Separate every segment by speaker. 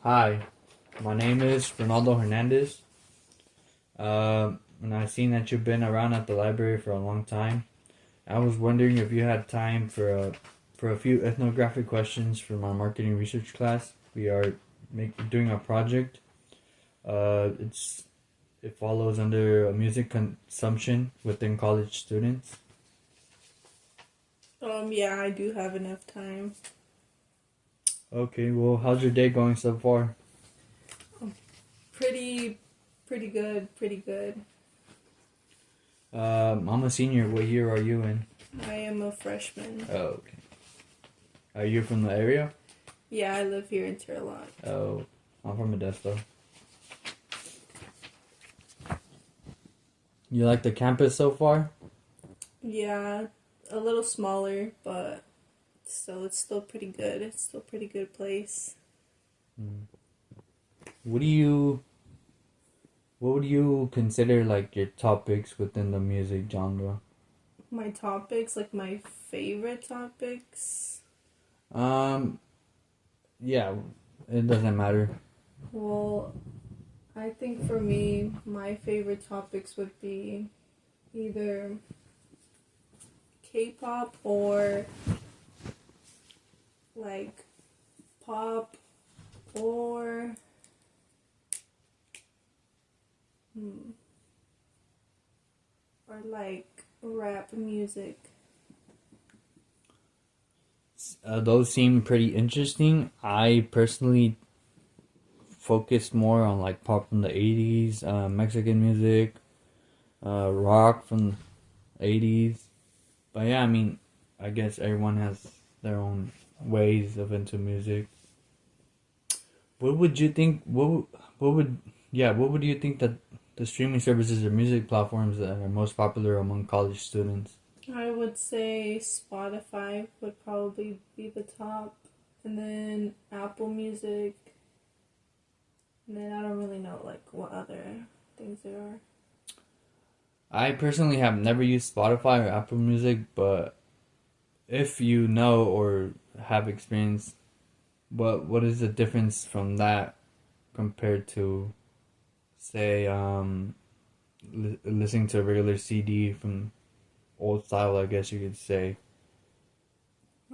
Speaker 1: Hi, my name is Ronaldo Hernandez. And I've seen that you've been around at the library for a long time. I was wondering if you had time for a few ethnographic questions for my marketing research class. We are doing a project. It follows under music consumption within college students.
Speaker 2: Yeah, I do have enough time.
Speaker 1: Okay, well, how's your day going so far?
Speaker 2: Pretty, pretty good.
Speaker 1: I'm a senior. What year are you in?
Speaker 2: I am a freshman.
Speaker 1: Oh, okay. Are you from the area?
Speaker 2: Yeah, I live here in Turlock.
Speaker 1: Oh, I'm from Modesto. You like the campus so far?
Speaker 2: Yeah, a little smaller, but it's still pretty good. It's still a pretty good place.
Speaker 1: Mm. What do you what would you consider like your topics within the music genre?
Speaker 2: My topics, like my favorite topics.
Speaker 1: Um, yeah, it doesn't matter.
Speaker 2: Well, I think for me, my favorite topics would be either K-pop or like pop or hmm, or like rap music.
Speaker 1: Those seem pretty interesting. I personally focus more on like pop from the 80s, Mexican music, rock from the 80s. But yeah, I mean, I guess everyone has their own ways of into music. What would you think? What would yeah? What would you think that the streaming services or music platforms that are most popular among college students?
Speaker 2: I would say Spotify would probably be the top, and then Apple Music, and then I don't really know like what other things there are.
Speaker 1: I personally have never used Spotify or Apple Music, but if you know or have experience, what is the difference from that compared to say listening to a regular CD from old style? I guess you could say.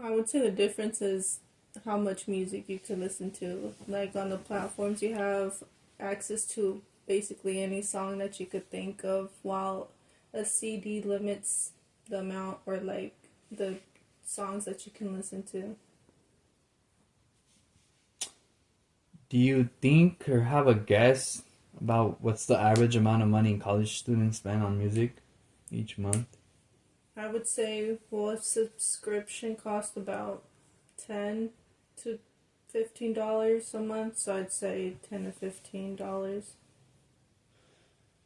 Speaker 2: I would say the difference is how much music you can listen to. Like on the platforms, you have access to basically any song that you could think of, while a CD limits the amount or like the songs that you can listen to.
Speaker 1: Do you think or have a guess about what's the average amount of money college students spend on music each month?
Speaker 2: I would say, well, a subscription costs about $10 to $15 a month, so I'd say $10 to $15.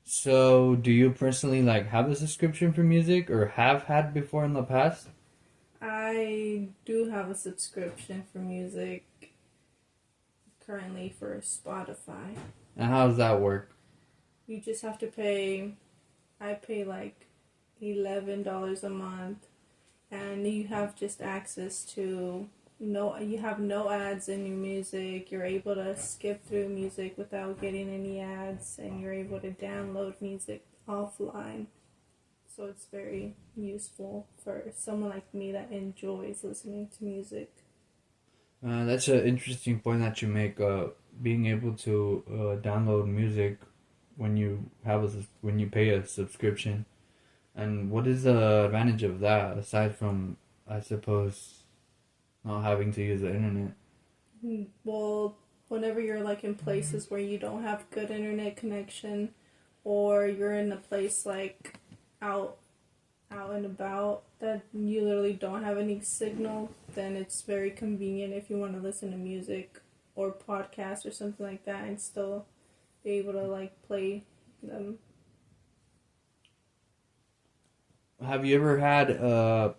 Speaker 1: So, do you personally like have a subscription for music or have had before in the past?
Speaker 2: I do have a subscription for music currently for Spotify.
Speaker 1: And how does that work?
Speaker 2: You just have to pay. I pay like $11 a month, and you have just access to no. You have no ads in your music. You're able to skip through music without getting any ads, and you're able to download music offline. So it's very useful for someone like me that enjoys listening to music.
Speaker 1: That's an interesting point that you make. Being able to download music when you when you pay a subscription, and what is the advantage of that aside from, I suppose, not having to use the internet?
Speaker 2: Well, whenever you're like in places where you don't have good internet connection, or you're in a place like out out and about that you literally don't have any signal, then it's very convenient if you want to listen to music or podcasts or something like that and still be able to like play them.
Speaker 1: Have you ever had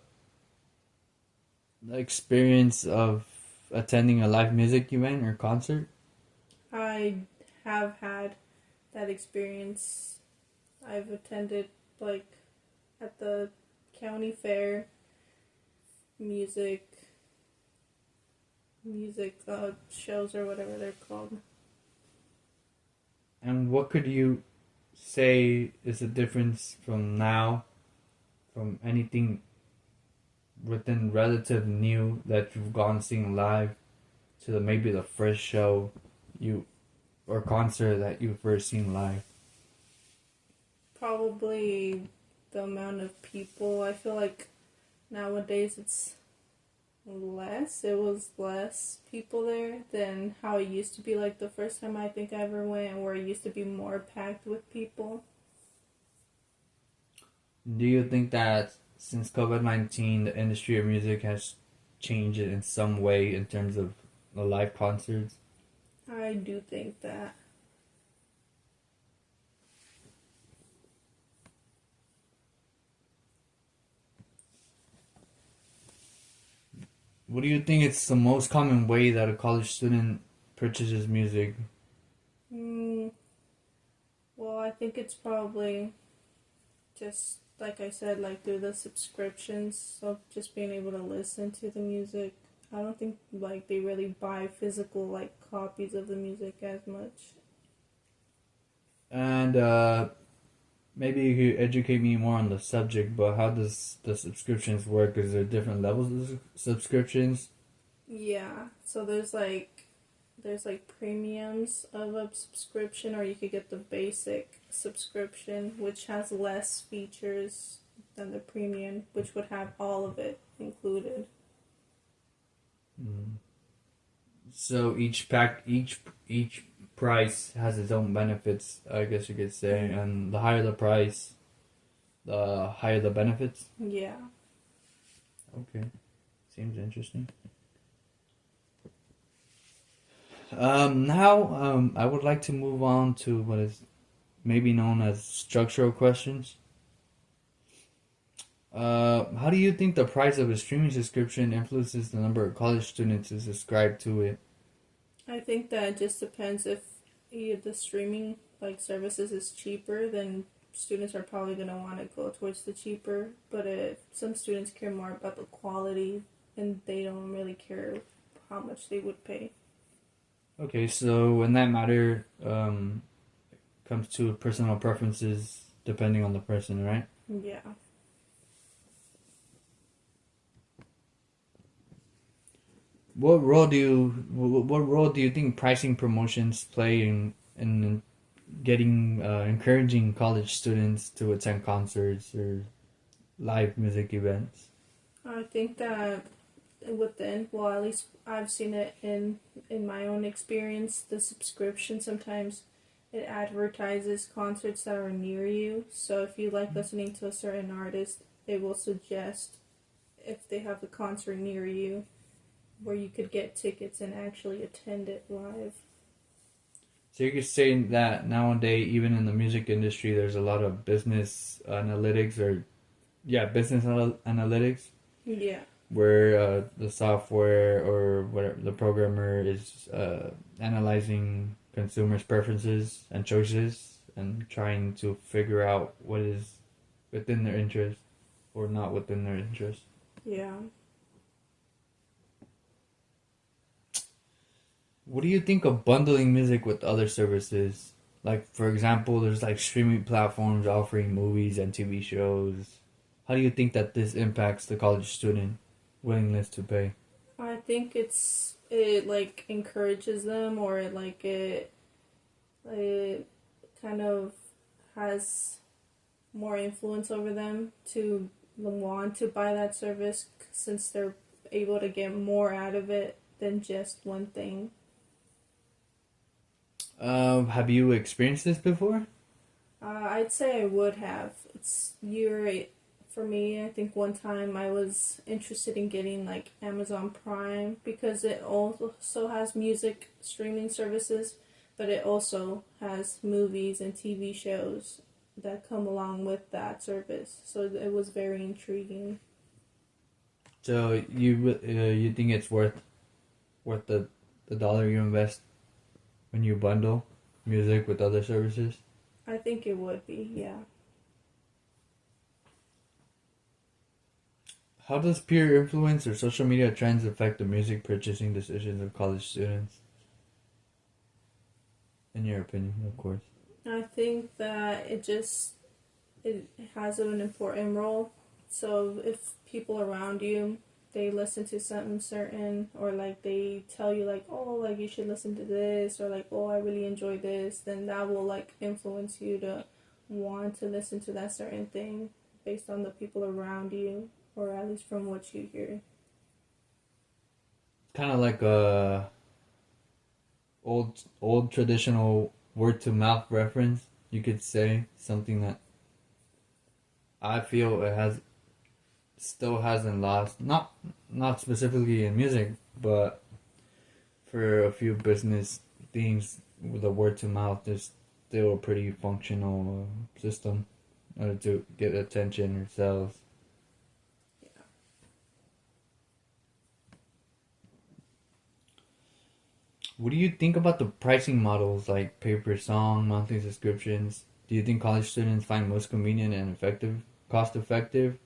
Speaker 1: experience of attending a live music event or concert?
Speaker 2: I have had that experience. I've attended like at the county fair music music shows or whatever they're called.
Speaker 1: And what could you say is the difference from now, from anything within relative new that you've gone seeing live to maybe the first show you or concert that you first seen live?
Speaker 2: Probably the amount of people. I feel like nowadays it's less. It was less people there than how it used to be. Like the first time I think I ever went, where it used to be more packed with people.
Speaker 1: Do you think that since COVID-19, the industry of music has changed in some way in terms of the live concerts?
Speaker 2: I do think that.
Speaker 1: What do you think it's the most common way that a college student purchases music?
Speaker 2: Mm, well, I think it's probably just like I said, like through the subscriptions of just being able to listen to the music. I don't think like they really buy physical like copies of the music as much.
Speaker 1: And maybe you could educate me more on the subject, but how does the subscriptions work? Is there different levels of subscriptions?
Speaker 2: Yeah, so there's like premiums of a subscription, or you could get the basic subscription, which has less features than the premium, which would have all of it included.
Speaker 1: Mm. So each price has its own benefits, I guess you could say, and the higher the price, the higher the benefits.
Speaker 2: Yeah.
Speaker 1: Okay, seems interesting. Now, I would like to move on to what is maybe known as structural questions. How do you think the price of a streaming subscription influences the number of college students who subscribe to it?
Speaker 2: I think that it just depends if the streaming like services is cheaper, then students are probably going to want to go towards the cheaper. But if some students care more about the quality and they don't really care how much they would pay.
Speaker 1: Okay, so in that matter, comes to personal preferences depending on the person, right?
Speaker 2: Yeah.
Speaker 1: What role do you think pricing promotions play in getting encouraging college students to attend concerts or live music events?
Speaker 2: I think that well, at least I've seen it in my own experience, the subscription sometimes it advertises concerts that are near you. So if you like listening to a certain artist, it will suggest if they have a concert near you where you could get tickets and actually attend it live.
Speaker 1: So you could say that nowadays, even in the music industry, there's a lot of business analytics or yeah, analytics
Speaker 2: Yeah.
Speaker 1: where the software or whatever the programmer is analyzing consumers' preferences and choices and trying to figure out what is within their interest or not within their interest.
Speaker 2: Yeah.
Speaker 1: What do you think of bundling music with other services? Like, for example, there's like streaming platforms offering movies and TV shows. How do you think that this impacts the college student willingness to pay?
Speaker 2: I think it like encourages them, or it kind of has more influence over them to want to buy that service since they're able to get more out of it than just one thing.
Speaker 1: Have you experienced this before?
Speaker 2: I'd say I would have. You're right. For me, I think one time I was interested in getting like Amazon Prime because it also has music streaming services, but it also has movies and TV shows that come along with that service. So it was very intriguing.
Speaker 1: So you think it's worth the dollar you invest when you bundle music with other services?
Speaker 2: I think it would be, yeah.
Speaker 1: How does peer influence or social media trends affect the music purchasing decisions of college students? In your opinion, of course.
Speaker 2: I think that it has an important role. So if people around you they listen to something certain, or like they tell you like, oh, like you should listen to this, or like, oh, I really enjoy this, then that will like influence you to want to listen to that certain thing based on the people around you, or at least from what you hear.
Speaker 1: Kind of like a old traditional word to mouth reference, you could say, something that I feel it has still hasn't lost. Not specifically in music, but for a few business things, the word to mouth is still a pretty functional system to get attention or sales. What do you think about the pricing models like pay per song, monthly subscriptions? Do you think college students find most convenient and cost effective,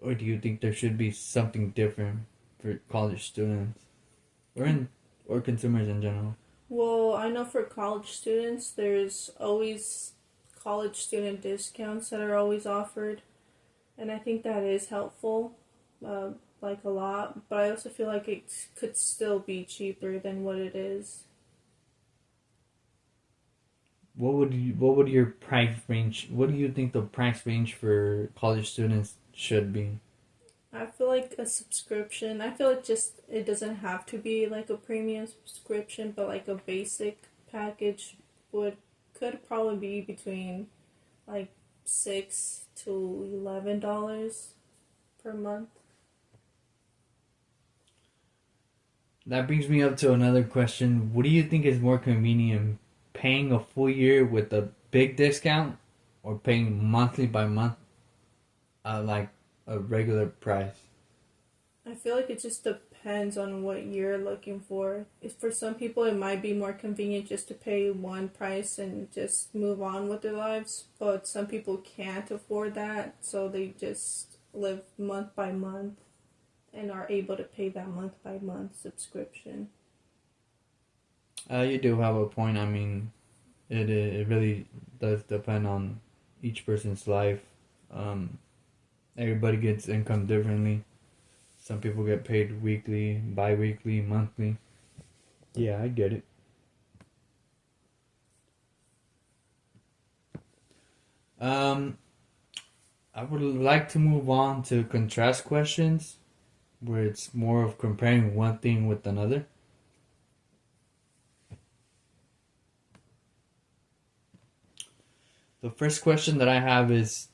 Speaker 1: or do you think there should be something different for college students or consumers in general?
Speaker 2: Well, I know for college students, there's always college student discounts that are always offered, and I think that is helpful, uh, like a lot. But I also feel like it could still be cheaper than what it is.
Speaker 1: What would your price range? What do you think the price range for college students should be?
Speaker 2: I feel like a subscription. I feel like just it doesn't have to be like a premium subscription, but like a basic package would could probably be between like $6 to $11 per month.
Speaker 1: That brings me up to another question. What do you think is more convenient, paying a full year with a big discount, or paying monthly by month, like a regular price?
Speaker 2: I feel like it just depends on what you're looking for. If for some people, it might be more convenient just to pay one price and just move on with their lives, but some people can't afford that, so they just live month by month and are able to pay that month by month subscription.
Speaker 1: You do have a point. I mean, it really does depend on each person's life. Um, Everybody gets income differently. Some people get paid weekly, bi-weekly, monthly. Yeah, I get it. Um, I would like to move on to contrast questions, where it's more of comparing one thing with another. The first question that I have is,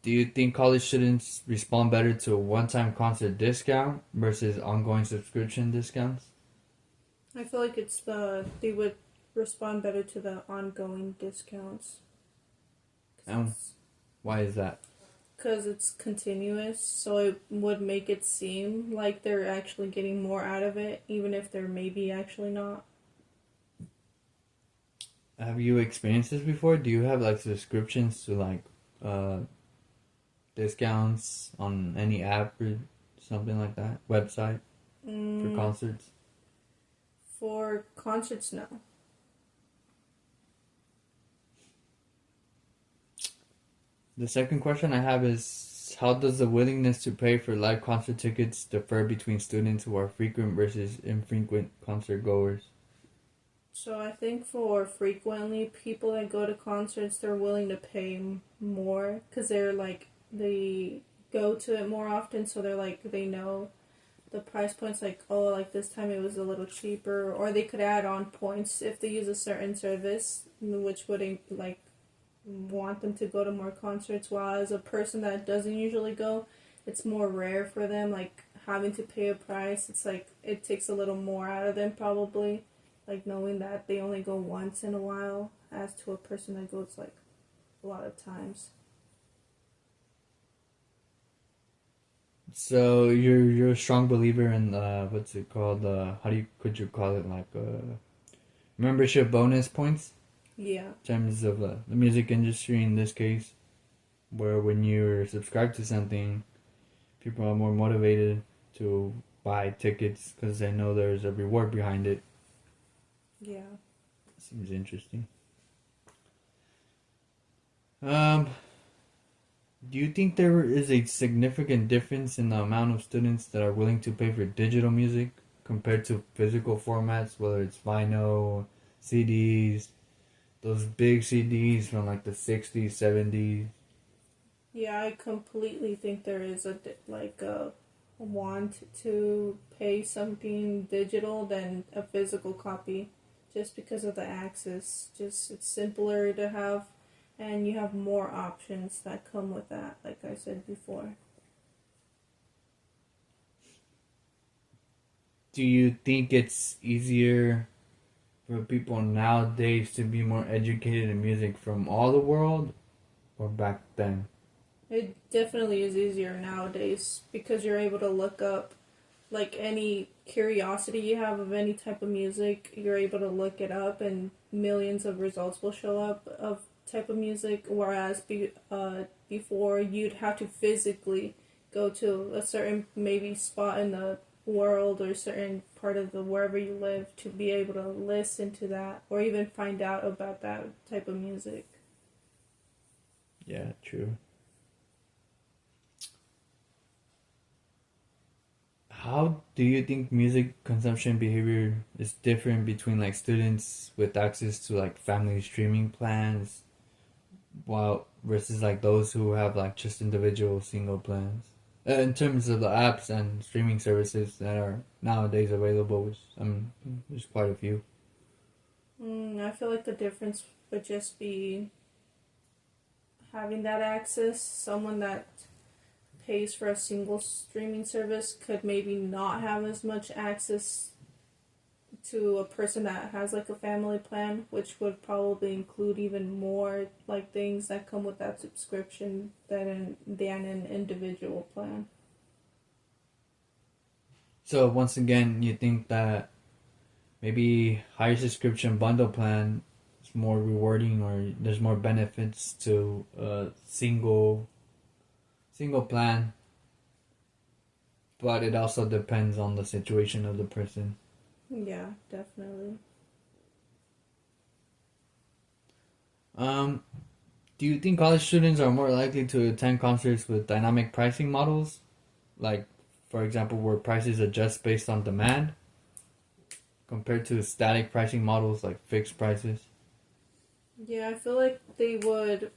Speaker 1: do you think college students respond better to a one-time concert discount versus ongoing subscription discounts?
Speaker 2: I feel like they would respond better to the ongoing discounts
Speaker 1: And why is that?
Speaker 2: because it's continuous, so it would make it seem like they're actually getting more out of it, even if they're maybe actually not.
Speaker 1: Have you experienced this before? Do you have like subscriptions to like uh discounts on any app or something like that? Website for
Speaker 2: Mm,
Speaker 1: concerts?
Speaker 2: for concerts, no.
Speaker 1: The second question I have is, how does the willingness to pay for live concert tickets differ between students who are frequent versus infrequent concert goers?
Speaker 2: So I think for frequently people that go to concerts, they're willing to pay more because they go to it more often, so they're like they know the price points, like, oh, like this time it was a little cheaper, or they could add on points if they use a certain service, which would like want them to go to more concerts. While as a person that doesn't usually go, it's more rare for them, like having to pay a price. It's like it takes a little more out of them probably, like knowing that they only go once in a while, as to a person that goes like a lot of times.
Speaker 1: So you're a strong believer in what's it called? How do you could you call it, like membership bonus points,
Speaker 2: Yeah.
Speaker 1: in terms of the music industry in this case, where when you're subscribed to something, People are more motivated to buy tickets because they know there's a reward behind it.
Speaker 2: Yeah.
Speaker 1: Seems interesting. Um, do you think there is a significant difference in the amount of students that are willing to pay for digital music compared to physical formats, whether it's vinyl, CDs, those big CDs from like the 60s, 70s?
Speaker 2: Yeah, I completely think there is a want to pay something digital than a physical copy, just because of the access. Just it's simpler to have, and you have more options that come with that. Like I said before.
Speaker 1: Do you think it's easier for people nowadays to be more educated in music from all the world or back then?
Speaker 2: It definitely is easier nowadays because you're able to look up like any curiosity you have of any type of music, you're able to look it up and millions of results will show up of type of music. Whereas before you'd have to physically go to a certain maybe spot in the world or certain part of the wherever you live to be able to listen to that or even find out about that type of music.
Speaker 1: Yeah, true. How do you think music consumption behavior is different between like students with access to like family streaming plans while versus like those who have like just individual single plans? In terms of the apps and streaming services that are nowadays available, which there's quite a few.
Speaker 2: I feel like the difference would just be having that access. Someone that pays for a single streaming service could maybe not have as much access to a person that has like a family plan, which would probably include even more like things that come with that subscription than an individual plan.
Speaker 1: So once again, you think that maybe higher subscription bundle plan is more rewarding or there's more benefits to a single plan, but it also depends on the situation of the person.
Speaker 2: Yeah, definitely.
Speaker 1: Um, do you think college students are more likely to attend concerts with dynamic pricing models, like for example, where prices adjust based on demand, compared to static pricing models like fixed prices?
Speaker 2: Yeah, I feel like they would.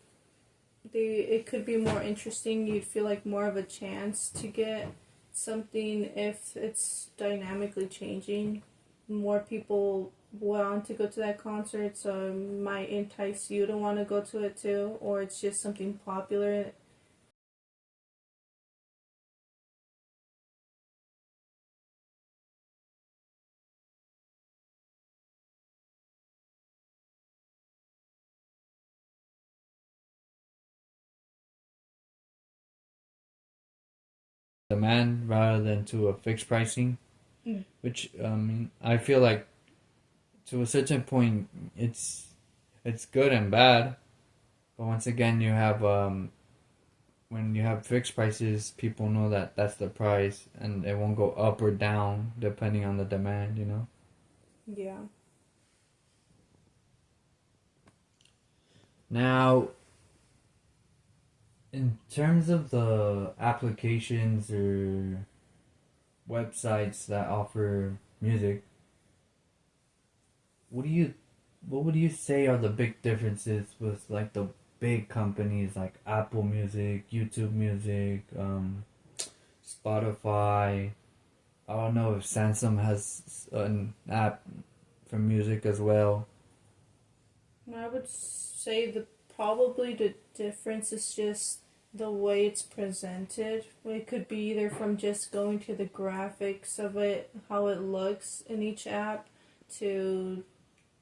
Speaker 2: It could be more interesting. You'd feel like more of a chance to get something if it's dynamically changing. More people want to go to that concert, so it might entice you to want to go to it too, or it's just something popular.
Speaker 1: Demand rather than to a fixed pricing, which I feel like to a certain point it's good and bad. But once again, you have when you have fixed prices, people know that that's the price, and it won't go up or down depending on the demand. You know.
Speaker 2: Yeah.
Speaker 1: Now, in terms of the applications or websites that offer music, what do you what would you say are the big differences with like the big companies like Apple Music, YouTube Music, Spotify? I don't know if Samsung has an app for music as well.
Speaker 2: I would say the difference is just the way it's presented. It could be either from just going to the graphics of it, how it looks in each app, to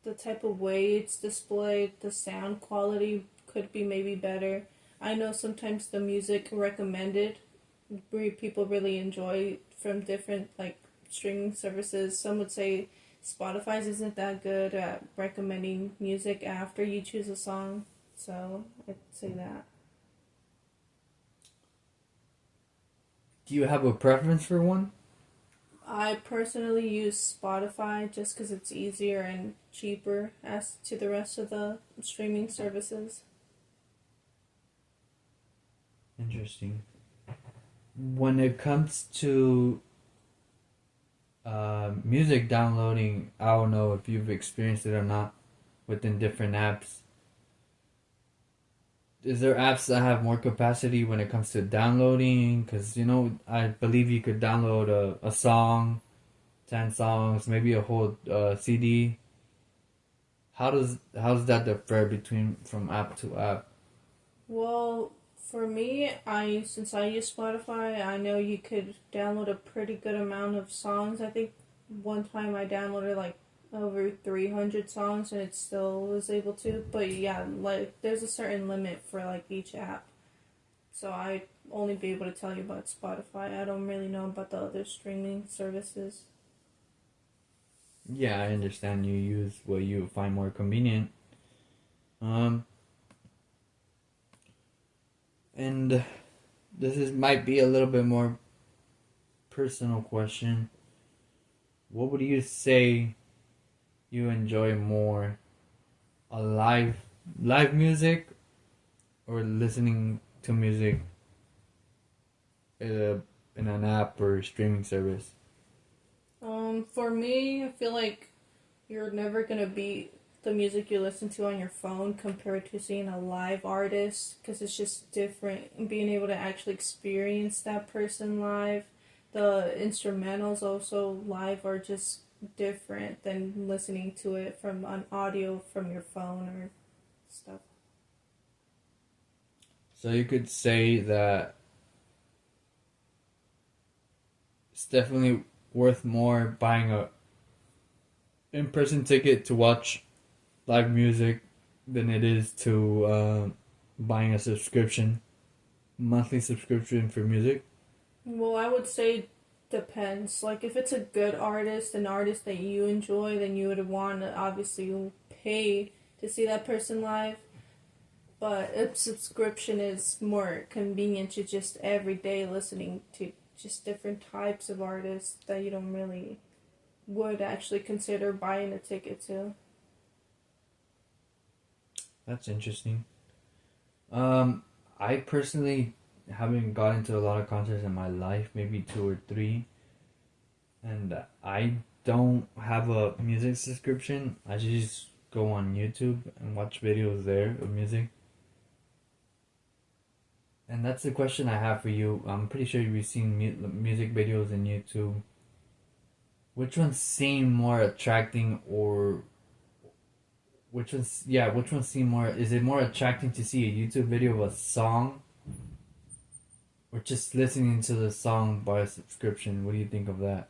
Speaker 2: the type of way it's displayed. The sound quality could be maybe better. I know sometimes the music recommended people really enjoy from different like streaming services. Some would say Spotify's isn't that good at recommending music after you choose a song. So I'd say that.
Speaker 1: Do you have a preference for one?
Speaker 2: I personally use Spotify just because it's easier and cheaper as to the rest of the streaming services.
Speaker 1: Interesting. When it comes to music downloading, I don't know if you've experienced it or not within different apps. Is there apps that have more capacity when it comes to downloading? Because, I believe you could download a song, 10 songs, maybe a whole CD. How does that differ between from app to app?
Speaker 2: Well, for me, I since I use Spotify, I know you could download a pretty good amount of songs. I think one time I downloaded like over 300 songs and it still was able to. But yeah, like there's a certain limit for like each app. So I only be able to tell you about Spotify. I don't really know about the other streaming services.
Speaker 1: Yeah, I understand you use what you find more convenient. Um, and this is might be a little bit more personal question. What would you say you enjoy more, a live music or listening to music uh, in an app or streaming service?
Speaker 2: For me, I feel like you're never gonna beat the music you listen to on your phone compared to seeing a live artist because it's just different and being able to actually experience that person live. The instrumentals also live are just different than listening to it from an audio from your phone or stuff.
Speaker 1: So you could say that it's definitely worth more buying a in-person ticket to watch live music than it is to buying a subscription, monthly subscription for music.
Speaker 2: Well, I would say depends. Like if it's a good artist, an artist that you enjoy, then you would want to obviously pay to see that person live. But a subscription is more convenient to just every day listening to just different types of artists that you don't really would actually consider buying a ticket to.
Speaker 1: That's interesting. Um, I personally haven't gotten to a lot of concerts in my life, maybe two or three, and I don't have a music subscription. I just go on YouTube and watch videos there of music. And that's the question I have for you. I'm pretty sure you've seen music videos in YouTube. Which ones seem more attracting, or which ones seem more? Is it more attracting to see a YouTube video of a song, or just listening to the song by a subscription? What do you think of that?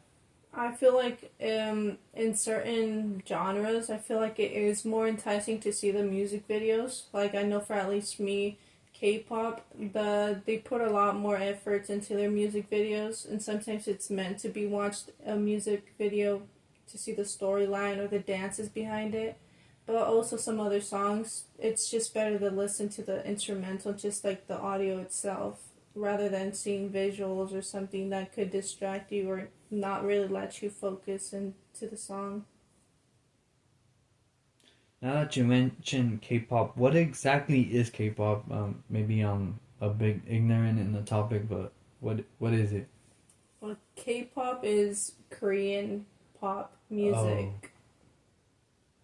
Speaker 2: I feel like in certain genres, I feel like it is more enticing to see the music videos. Like I know for at least me, K-pop, they put a lot more efforts into their music videos, and sometimes it's meant to be watched a music video to see the storyline or the dances behind it. But also some other songs, it's just better to listen to the instrumental, just like the audio itself, rather than seeing visuals or something that could distract you or not really let you focus into the song.
Speaker 1: Now that you mentioned K-pop, what exactly is K-pop? Maybe I'm a bit ignorant in the topic, but what is it?
Speaker 2: Well, K-pop is Korean pop
Speaker 1: Oh,
Speaker 2: music.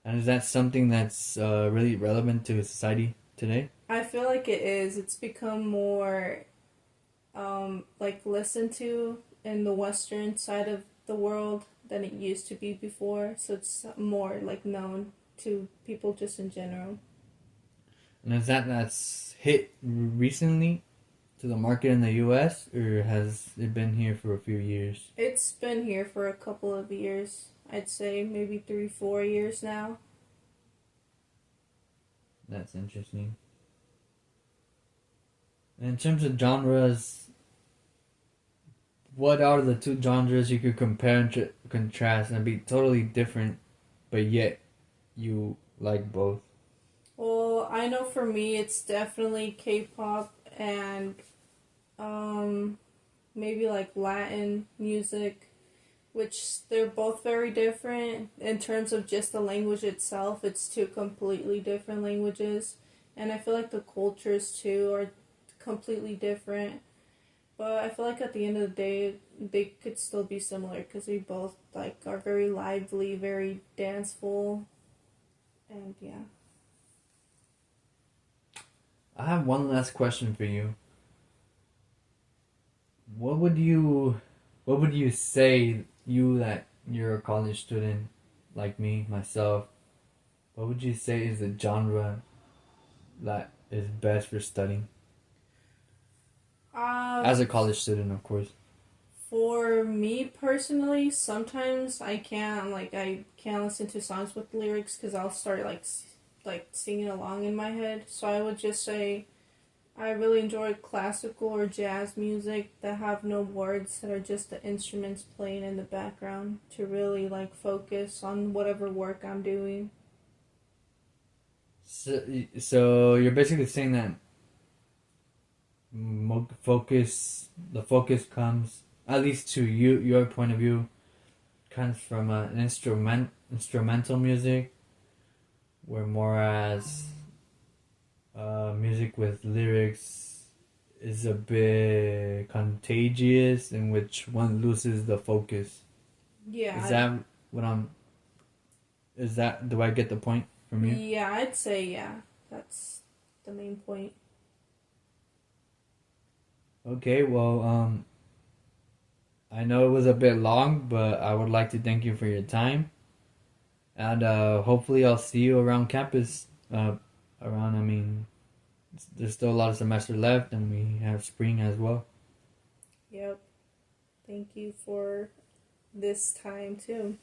Speaker 1: and is that something that's really relevant to society today?
Speaker 2: I feel like it is. It's become more like listened to in the western side of the world than it used to be before. So it's more like known to people just in general.
Speaker 1: And is that's hit recently to the market in the U.S. or has it been here for a few years?
Speaker 2: It's been here for a couple of years. I'd say maybe 3, 4 years now.
Speaker 1: That's interesting. And in terms of genres, what are the two genres you could compare and contrast and be totally different, but yet you like both?
Speaker 2: Well, I know for me it's definitely K-pop and um maybe like Latin music, which they're both very different in terms of just the language itself. It's two completely different languages, and I feel like the cultures too are completely different. But I feel like at the end of the day, they could still be similar because we both like are very lively, very danceful, and yeah.
Speaker 1: I have one last question for you. What would you what would you say, you that you're a college student like me, myself, what would you say is the genre that is best for studying? As a
Speaker 2: Um,
Speaker 1: college student, of course.
Speaker 2: for me personally, sometimes I can't listen to songs with lyrics because I'll start like singing along in my head. So I would just say I really enjoy classical or jazz music that have no words, that are just the instruments playing in the background to really like focus on whatever work I'm doing.
Speaker 1: So you're basically saying that the focus comes, at least to your point of view, comes from an instrumental music, where more as music with lyrics is a bit contagious, in which one loses the focus.
Speaker 2: Yeah,
Speaker 1: Is that what I'm? Is that, do I get the point from you?
Speaker 2: yeah, I'd say yeah. That's the main point.
Speaker 1: Okay, well, I know it was a bit long, but I would like to thank you for your time, and hopefully I'll see you around campus. Around, I mean, there's still a lot of semester left, and we have spring as well.
Speaker 2: Yep. Thank you for this time too.